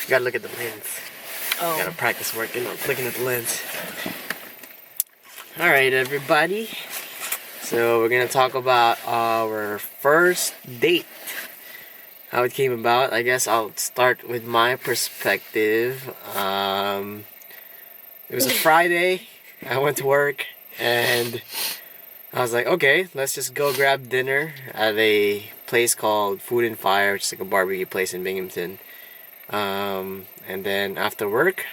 You gotta look at the lens. Oh. You gotta practice working on looking at the lens. Alright, everybody. So we're gonna talk about our first date. How it came about. I guess I'll start with my perspective. It was a Friday. I went to work and I was like, okay, let's just go grab dinner at a place called Food and Fire, which is like a barbecue place in Binghamton. And then after work,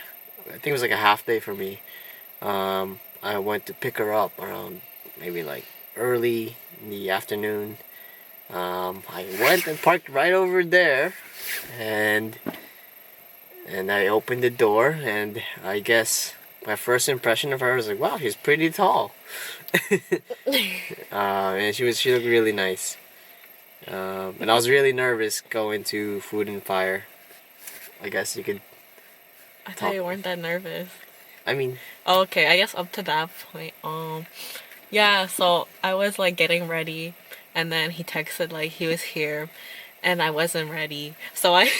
I think it was like a half day for me. I went to pick her up around maybe like early in the afternoon. I went and parked right over there, and I opened the door, and I guess my first impression of her was like, wow, she's pretty tall. And she looked really nice. And I was really nervous going to Food and Fire. I guess you could. I thought you weren't that nervous. I mean. Okay, I guess up to that point. Yeah. So I was like getting ready, and then he texted like he was here, and I wasn't ready. So I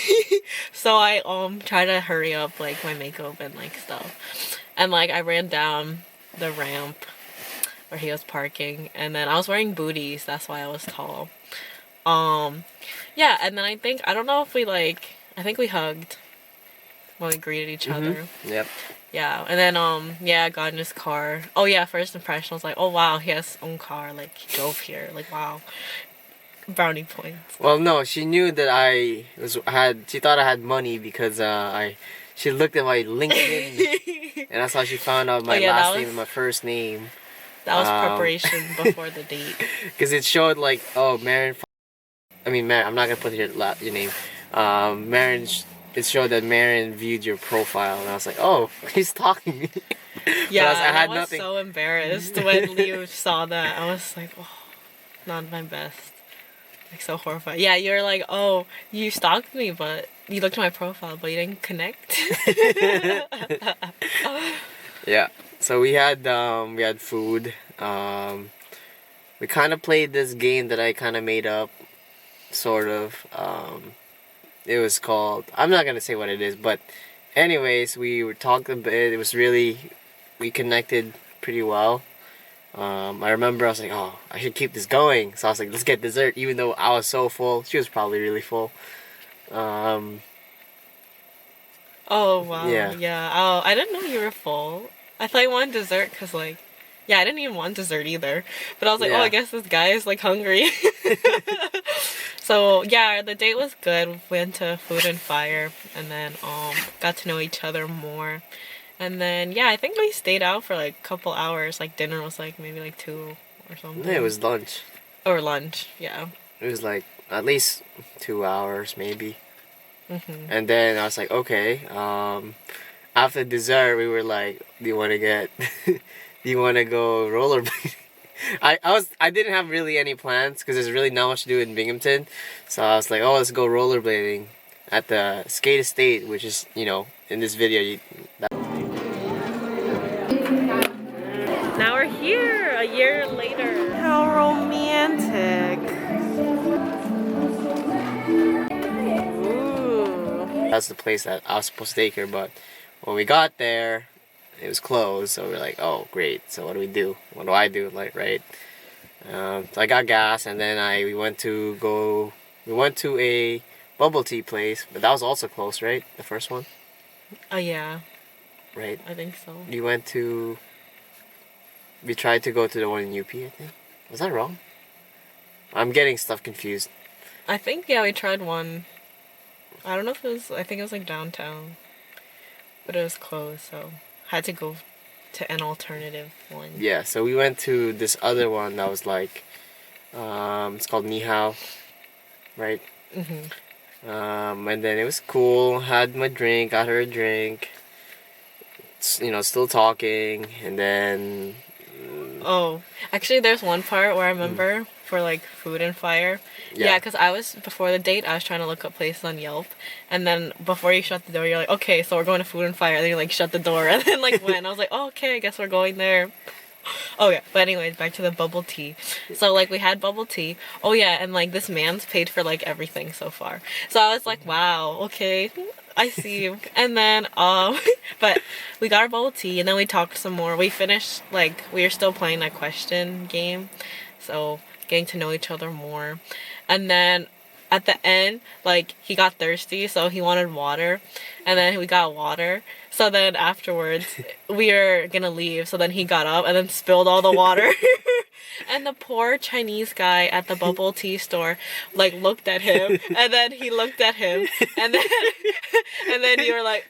tried to hurry up like my makeup and like stuff, and like I ran down the ramp where he was parking, and then I was wearing booties. That's why I was tall. Yeah, and then I don't know if I think we hugged when we greeted each other. Yep. Yeah, and then I got in his car. Oh yeah, first impression I was like, oh wow, he has his own car. Like he drove here. Like wow, brownie points. Well, no, she knew that she thought I had money because she looked at my LinkedIn, and that's how she found out my last name and my first name. That was preparation before the date. Because it showed like, oh, Marin. Marin. I'm not gonna put your name. Marin. It showed that Marin viewed your profile, and I was like, "Oh, he's talking." Yeah, I was so embarrassed when Liu saw that. I was like, "Oh, not my best." Like so horrified. Yeah, you're like, "Oh, you stalked me, but you looked at my profile, but you didn't connect." Yeah. So we had food. We kind of played this game that I kind of made up, sort of. It was called, I'm not gonna say what it is, but anyways, we were talking a bit. It was really, we connected pretty well. I remember I was like, oh, I should keep this going. So I was like, let's get dessert, even though I was so full. She was probably really full. Oh wow. Yeah. Oh, I didn't know you were full. I thought you wanted dessert because I didn't even want dessert either. But I was like, oh, I guess this guy is like hungry. So yeah, the date was good. We went to Food and Fire, and then got to know each other more. And then yeah, I think we stayed out for like a couple hours. Like dinner was like maybe like 2 or something. Yeah, it was lunch. Or lunch, yeah. It was like at least 2 hours maybe. And then I was like, okay. After dessert, we were like, do you want to go rollerblading? I didn't have really any plans because there's really not much to do in Binghamton. So I was like, oh, let's go rollerblading at the skate estate, which is, in this video. Now we're here a year later. How romantic. Ooh. That's the place that I was supposed to take her, but when we got there, it was closed, so we're like, oh great, so what do we do? What do I do? Like, right? So I got gas, and then we went to a bubble tea place, but that was also closed, right? The first one? Oh yeah. Right? I think so. We tried to go to the one in UP, I think. Was that wrong? I'm getting stuff confused. I think, yeah, we tried one. I don't know if I think it was like downtown. But it was closed, so had to go to an alternative one. Yeah, so we went to this other one that was like, it's called Ni Hao, right? And then it was cool. Had my drink, got her a drink. Still talking, and then. Oh, actually, there's one part where I remember for like Food and Fire. Yeah, because before the date, I was trying to look up places on Yelp, and then before you shut the door, you're like, okay, so we're going to Food and Fire, and then you like shut the door, and then like went. I was like, oh, okay, I guess we're going there. Oh yeah, but anyways, back to the bubble tea. So like we had bubble tea. Oh yeah, and like this man's paid for like everything so far. So I was like, wow, okay. I see you. And then, but we got our bubble tea and then we talked some more. We finished, like, we were still playing that question game. So, getting to know each other more. And then at the end, like, he got thirsty, so he wanted water. And then we got water. So then afterwards, we were gonna leave. So then he got up and then spilled all the water. And the poor Chinese guy at the bubble tea store, like, looked at him, and then he looked at him, and then, and then you were like,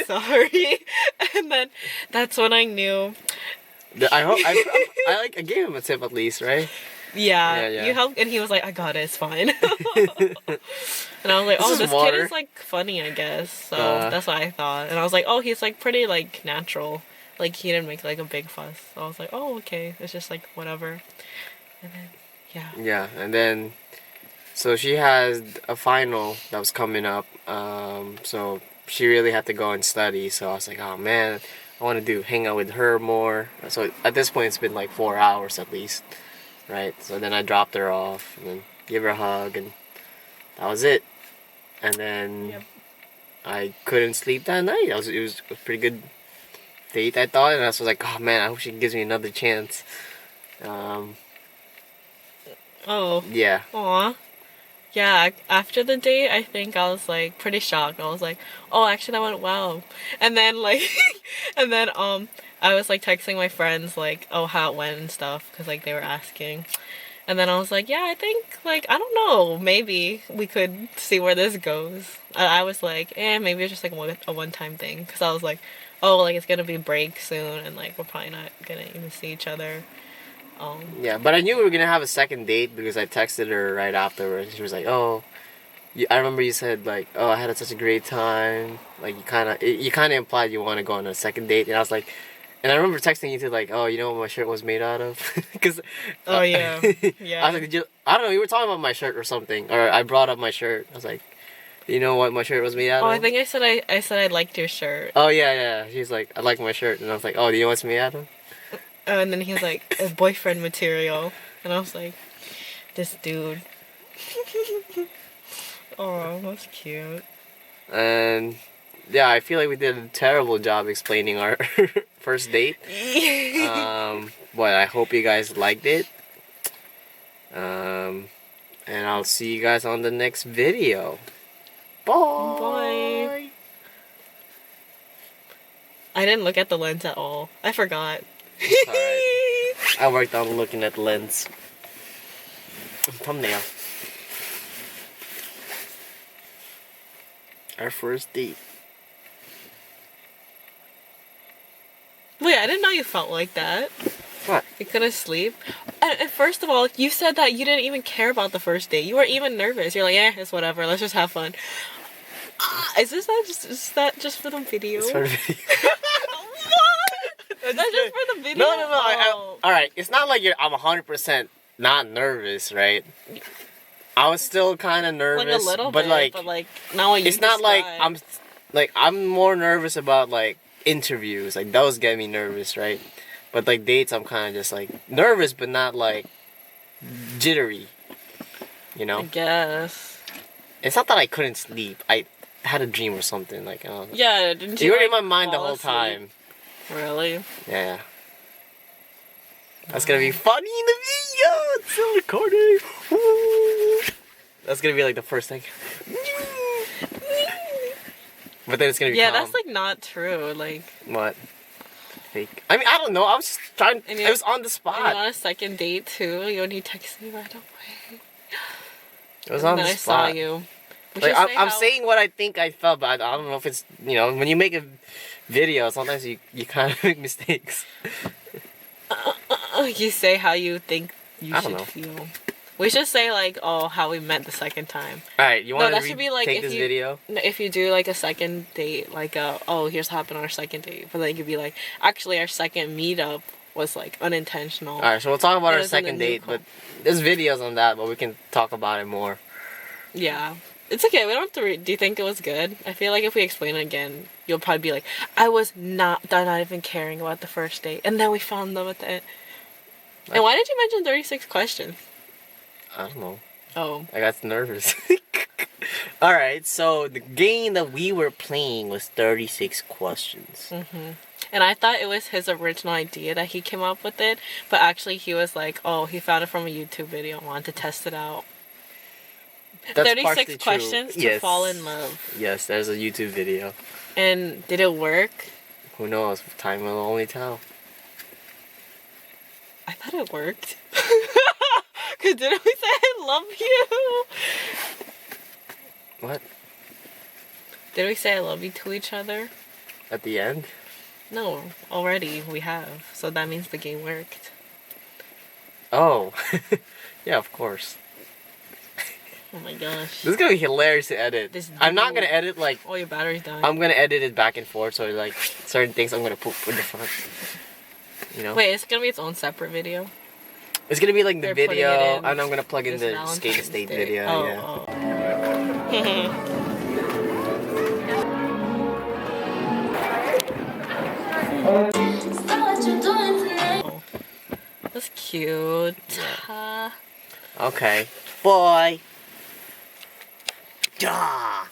sorry. And then that's when I knew. I hope I gave him a tip at least, right? Yeah, Yeah. you helped, and he was like, I got it, it's fine. And I was like, This is this water. kid is, like, funny, I guess. So that's what I thought. And I was like, oh, he's, like, pretty, like, natural. Like, he didn't make, like, a big fuss. So I was like, oh, okay. It's just, like, whatever. And then, yeah. Yeah, and then so she has a final that was coming up. So she really had to go and study. So I was like, oh man, I want to hang out with her more. So at this point, it's been like 4 hours at least, right? So then I dropped her off and then gave her a hug, and that was it. And then Yep. I couldn't sleep that night. It was a pretty good date, I thought, and I was like, oh man, I hope she gives me another chance. Oh. Yeah. Aw. Yeah, after the date, I think I was, like, pretty shocked. I was like, oh, actually, that went well. And then, like, and then, I was, like, texting my friends, like, oh, how it went and stuff, because, like, they were asking. And then I was like, yeah, I think, like, I don't know, maybe we could see where this goes. I was like, maybe it's just, like, a one-time thing. Because I was like, oh, like, it's gonna be break soon, and, like, we're probably not gonna even see each other. Yeah, but I knew we were gonna have a second date because I texted her right afterwards. She was like, "Oh, I remember you said like, oh, I had such a great time. Like you kind of implied you want to go on a second date." And I was like, and I remember texting you to like, "Oh, you know what my shirt was made out of?" Because Oh, yeah. Yeah. I was like, "Did you?" I don't know. We were talking about my shirt or something, or I brought up my shirt. I was like, "Do you know what my shirt was made out Oh, of?" I think I said I liked your shirt. Oh yeah. She's like, "I like my shirt," and I was like, "Oh, do you know what's made out of?" And then he was like, a boyfriend material. And I was like, this dude. Oh, that's cute. And yeah, I feel like we did a terrible job explaining our first date. But I hope you guys liked it. And I'll see you guys on the next video. Bye. Bye. I didn't look at the lens at all. I forgot. Alright. I worked on looking at the lens. Thumbnail. Our first date. Wait, I didn't know you felt like that. What? You couldn't sleep. And first of all, you said that you didn't even care about the first date. You weren't even nervous. You're like, it's whatever. Let's just have fun. Is that just for the video? It's for the video. What? Is that just for the video? No. Oh. Alright, it's not like I'm 100% not nervous, right? I was still kind of nervous, Like a little but bit, like not what you it's not like described. I'm more nervous about like interviews, like those get me nervous, right? But like dates, I'm kind of just like nervous, but not like jittery, you know. I guess. It's not that I couldn't sleep. I had a dream or something, like Yeah, didn't you? you were in like, my mind the fall whole asleep? time. Really? Yeah. That's gonna be funny in the video. It's still recording. Woo. That's gonna be like the first thing. But then it's gonna be calm. that's like not true. Like, What? Fake. I mean, I don't know. I was just trying. And It was on the you spot. on a second date too. When you text me right away. It was And on then the I saw spot. you. We Like should say I'm how- saying what I think I felt, but I don't know if it's when you make a video, sometimes you kind of make mistakes. You say how you think you I don't should know. feel. We should say like, oh, how we met the second time. All right, you No, want that to should be like take if this you- video? If you do like a second date, like oh, here's what happened on our second date, but then you could be like, actually, our second meetup was like unintentional. All right, so we'll talk about That our was in the second new date, call. but there's videos on that, but we can talk about it more. Yeah. It's okay. We don't have to. Do you think it was good? I feel like if we explain it again, you'll probably be like, I was not even caring about the first date, and then we found them at the end. And why did you mention 36 questions? I don't know. Oh. I got nervous. Alright, so the game that we were playing was 36 questions. And I thought it was his original idea that he came up with it, but actually he was like, oh, he found it from a YouTube video and wanted to test it out. That's 36 partially true. questions to Yes. fall in love. Yes, there's a YouTube video. And did it work? Who knows? Time will only tell. I thought it worked. Cause didn't we say I love you? What? Did we say I love you to each other? At the end? No, already we have. So that means the game worked. Oh. Yeah, of course. Oh my gosh. This is gonna be hilarious to edit. I'm not gonna edit like... Oh, your battery's dying. I'm gonna edit it back and forth, so like certain things I'm gonna put in the front. You know? Wait, it's gonna be its own separate video? It's gonna be like the They're putting video, it in and I'm gonna plug in this the Skate Valentine's State Day. video. Oh, Yeah. oh. That's cute. Okay. Bye. Duh.